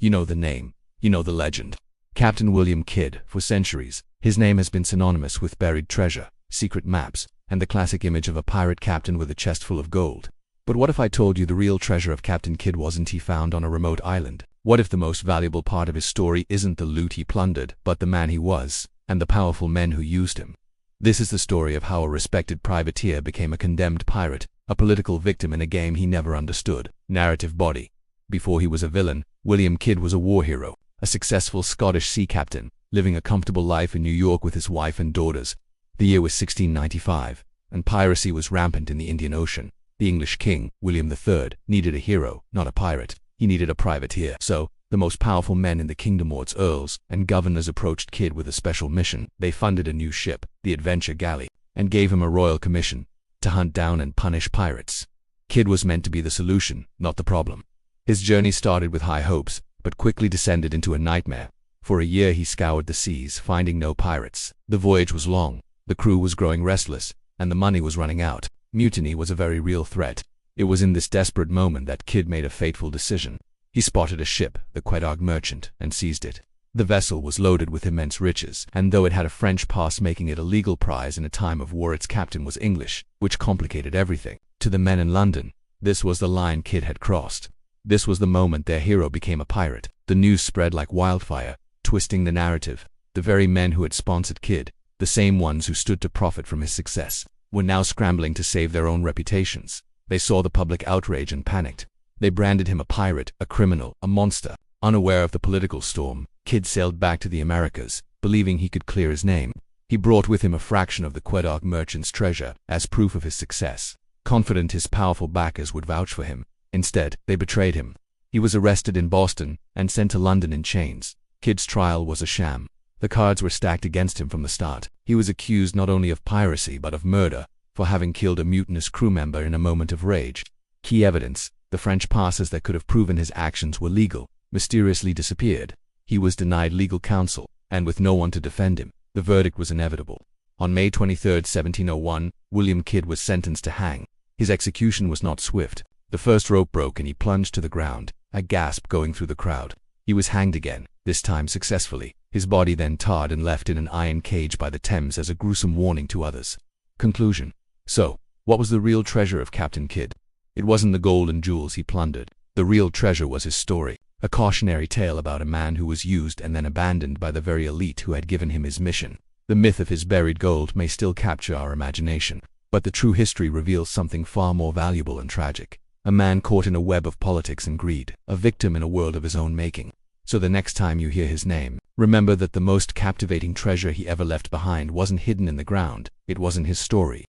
You know the name. You know the legend. Captain William Kidd. For centuries, his name has been synonymous with buried treasure, secret maps, and the classic image of a pirate captain with a chest full of gold. But what if I told you the real treasure of Captain Kidd wasn't he found on a remote island? What if the most valuable part of his story isn't the loot he plundered, but the man he was, and the powerful men who used him? This is the story of how a respected privateer became a condemned pirate, a political victim in a game he never understood. Narrative body. Before he was a villain, William Kidd was a war hero, a successful Scottish sea captain, living a comfortable life in New York with his wife and daughters. The year was 1695, and piracy was rampant in the Indian Ocean. The English king, William III, needed a hero, not a pirate. He needed a privateer. So, the most powerful men in the kingdom, lords, earls, and governors, approached Kidd with a special mission. They funded a new ship, the Adventure Galley, and gave him a royal commission to hunt down and punish pirates. Kidd was meant to be the solution, not the problem. His journey started with high hopes, but quickly descended into a nightmare. For a year he scoured the seas, finding no pirates. The voyage was long, the crew was growing restless, and the money was running out. Mutiny was a very real threat. It was in this desperate moment that Kidd made a fateful decision. He spotted a ship, the Quedagh Merchant, and seized it. The vessel was loaded with immense riches, and though it had a French pass making it a legal prize in a time of war, its captain was English, which complicated everything. To the men in London, this was the line Kidd had crossed. This was the moment their hero became a pirate. The news spread like wildfire, twisting the narrative. The very men who had sponsored Kidd, the same ones who stood to profit from his success, were now scrambling to save their own reputations. They saw the public outrage and panicked. They branded him a pirate, a criminal, a monster. Unaware of the political storm, Kidd sailed back to the Americas, believing he could clear his name. He brought with him a fraction of the Quedagh Merchant's treasure as proof of his success, confident his powerful backers would vouch for him. Instead, they betrayed him. He was arrested in Boston and sent to London in chains. Kidd's trial was a sham. The cards were stacked against him from the start. He was accused not only of piracy but of murder, for having killed a mutinous crew member in a moment of rage. Key evidence, the French passes that could have proven his actions were legal, mysteriously disappeared. He was denied legal counsel, and with no one to defend him, the verdict was inevitable. On May 23, 1701, William Kidd was sentenced to hang. His execution was not swift. The first rope broke and he plunged to the ground, a gasp going through the crowd. He was hanged again, this time successfully. His body then tarred and left in an iron cage by the Thames as a gruesome warning to others. Conclusion. So, what was the real treasure of Captain Kidd? It wasn't the gold and jewels he plundered. The real treasure was his story, a cautionary tale about a man who was used and then abandoned by the very elite who had given him his mission. The myth of his buried gold may still capture our imagination, but the true history reveals something far more valuable and tragic. A man caught in a web of politics and greed, a victim in a world of his own making. So the next time you hear his name, remember that the most captivating treasure he ever left behind wasn't hidden in the ground, it was in his story.